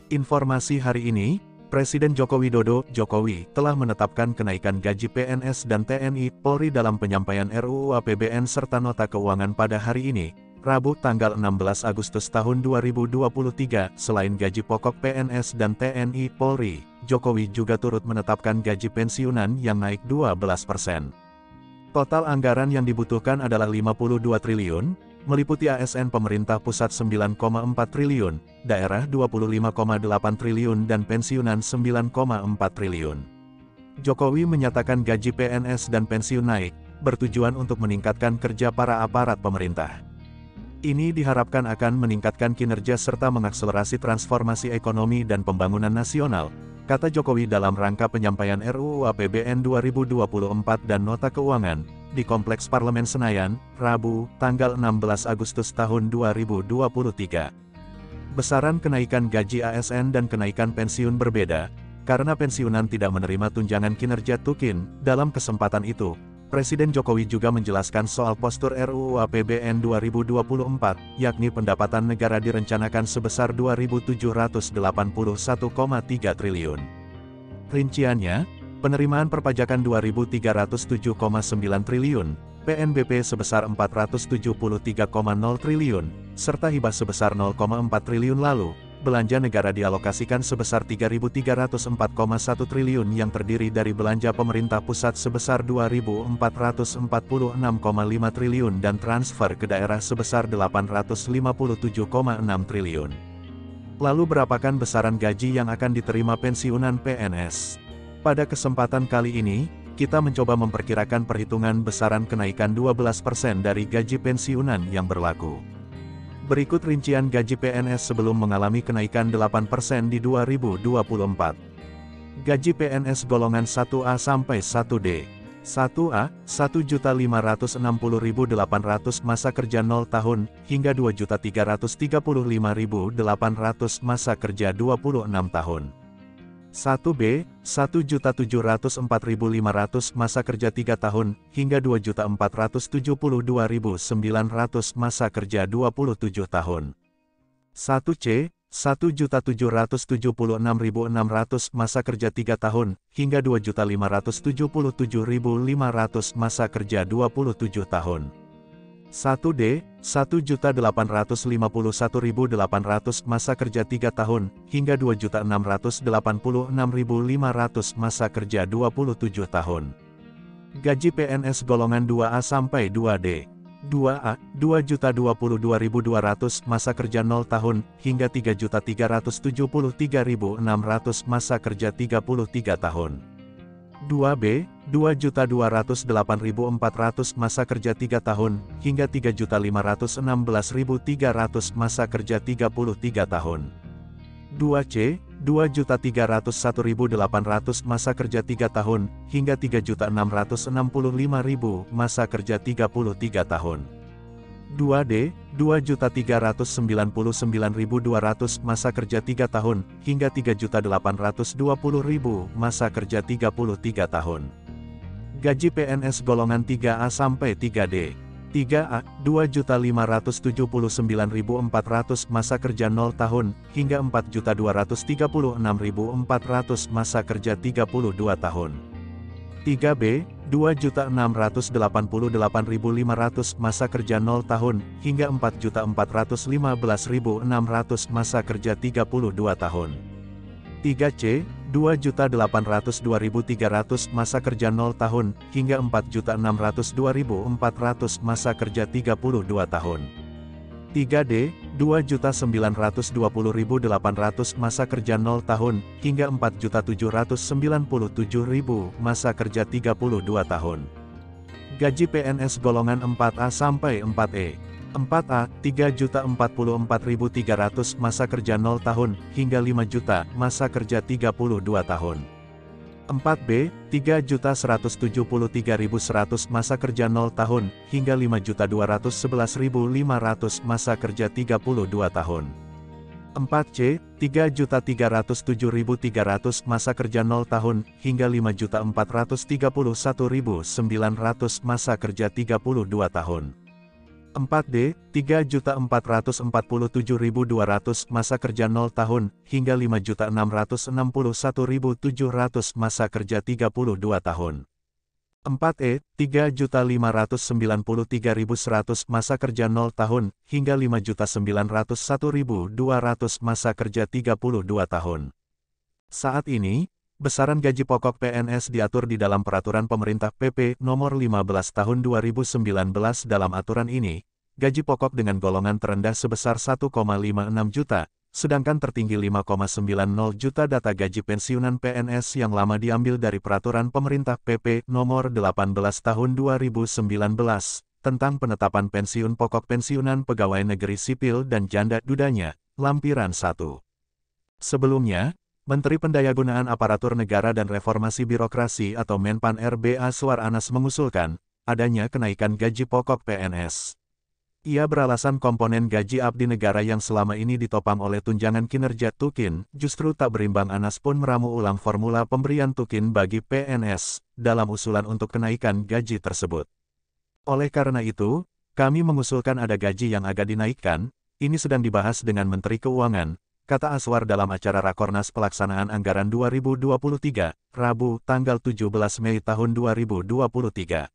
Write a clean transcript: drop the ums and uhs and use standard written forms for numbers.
Informasi hari ini, Presiden Joko Widodo, Jokowi, telah menetapkan kenaikan gaji PNS dan TNI, Polri dalam penyampaian RUU APBN serta nota keuangan pada hari ini, Rabu tanggal 16 Agustus tahun 2023. Selain gaji pokok PNS dan TNI, Polri, Jokowi juga turut menetapkan gaji pensiunan yang naik 12%. Total anggaran yang dibutuhkan adalah 52 triliun, meliputi ASN pemerintah pusat 9,4 triliun, daerah 25,8 triliun dan pensiunan 9,4 triliun. Jokowi menyatakan gaji PNS dan pensiun naik, bertujuan untuk meningkatkan kerja para aparat pemerintah. Ini diharapkan akan meningkatkan kinerja serta mengakselerasi transformasi ekonomi dan pembangunan nasional, kata Jokowi dalam rangka penyampaian RUU APBN 2024 dan nota keuangan, di Kompleks Parlemen Senayan, Rabu, tanggal 16 Agustus tahun 2023. Besaran kenaikan gaji ASN dan kenaikan pensiun berbeda, karena pensiunan tidak menerima tunjangan kinerja Tukin. Dalam kesempatan itu, Presiden Jokowi juga menjelaskan soal postur RUU APBN 2024, yakni pendapatan negara direncanakan sebesar 2.781,3 triliun. Rinciannya, penerimaan perpajakan 2.307,9 triliun, PNBP sebesar 473,0 triliun, serta hibah sebesar 0,4 triliun. Lalu, belanja negara dialokasikan sebesar 3.304,1 triliun yang terdiri dari belanja pemerintah pusat sebesar 2.446,5 triliun dan transfer ke daerah sebesar 857,6 triliun. Lalu berapakah besaran gaji yang akan diterima pensiunan PNS? Pada kesempatan kali ini, kita mencoba memperkirakan perhitungan besaran kenaikan 12% dari gaji pensiunan yang berlaku. Berikut rincian gaji PNS sebelum mengalami kenaikan 8% di 2024. Gaji PNS golongan 1A sampai 1D. 1A, 1.560.800 masa kerja 0 tahun, hingga 2.335.800 masa kerja 26 tahun. 1B, 1.704.500 masa kerja 3 tahun, hingga 2.472.900 masa kerja 27 tahun. 1C, 1.776.600 masa kerja 3 tahun, hingga 2.577.500 masa kerja 27 tahun. 1D, 1.851.800 masa kerja 3 tahun, hingga 2.686.500 masa kerja 27 tahun. Gaji PNS golongan 2A sampai 2D. 2A, 2.022.200 masa kerja 0 tahun, hingga 3.373.600 masa kerja 33 tahun. 2B, 2.208.400 masa kerja 3 tahun, hingga 3.516.300 masa kerja 33 tahun. 2C, 2.301.800 masa kerja 3 tahun, hingga 3.665.000 masa kerja 33 tahun. 2D, 2.399.200 masa kerja 3 tahun, hingga 3.820.000 masa kerja 33 tahun. Gaji PNS golongan 3A sampai 3D. 3A, 2.579.400 masa kerja 0 tahun, hingga 4.236.400 masa kerja 32 tahun. 3B, 2.688.500 masa kerja 0 tahun, hingga 4.415.600 masa kerja 32 tahun. 3C, 2.802.300 masa kerja 0 tahun, hingga 4.602.400 masa kerja 32 tahun. 3D, 2.920.800 masa kerja 0 tahun, hingga 4.797.000 masa kerja 32 tahun. Gaji PNS golongan 4A sampai 4E. 4A, 3.044.300 masa kerja 0 tahun, hingga 5 juta masa kerja 32 tahun. 4B, 3.173.100 masa kerja 0 tahun, hingga 5.211.500 masa kerja 32 tahun. 4C, 3.307.300 masa kerja 0 tahun, hingga 5.431.900 masa kerja 32 tahun. 4D, 3.447.200 masa kerja 0 tahun, hingga 5.661.700 masa kerja 32 tahun. 4E, 3.593.100 masa kerja 0 tahun, hingga 5.901.200 masa kerja 32 tahun. Saat ini, besaran gaji pokok PNS diatur di dalam Peraturan Pemerintah PP Nomor 15 Tahun 2019. Dalam aturan ini, gaji pokok dengan golongan terendah sebesar 1,56 juta, sedangkan tertinggi 5,90 juta. Data gaji pensiunan PNS yang lama diambil dari Peraturan Pemerintah PP Nomor 18 Tahun 2019 tentang penetapan pensiun pokok pensiunan pegawai negeri sipil dan janda dudanya, lampiran 1. Sebelumnya, Menteri Pendayagunaan Aparatur Negara dan Reformasi Birokrasi atau Menpan RB Aswar Anas mengusulkan adanya kenaikan gaji pokok PNS. Ia beralasan komponen gaji abdi negara yang selama ini ditopang oleh tunjangan kinerja Tukin, justru tak berimbang. Anas pun meramu ulang formula pemberian Tukin bagi PNS, dalam usulan untuk kenaikan gaji tersebut. Oleh karena itu, kami mengusulkan ada gaji yang agak dinaikkan, ini sedang dibahas dengan Menteri Keuangan, kata Aswar dalam acara Rakornas Pelaksanaan Anggaran 2023, Rabu, tanggal 17 Mei tahun 2023.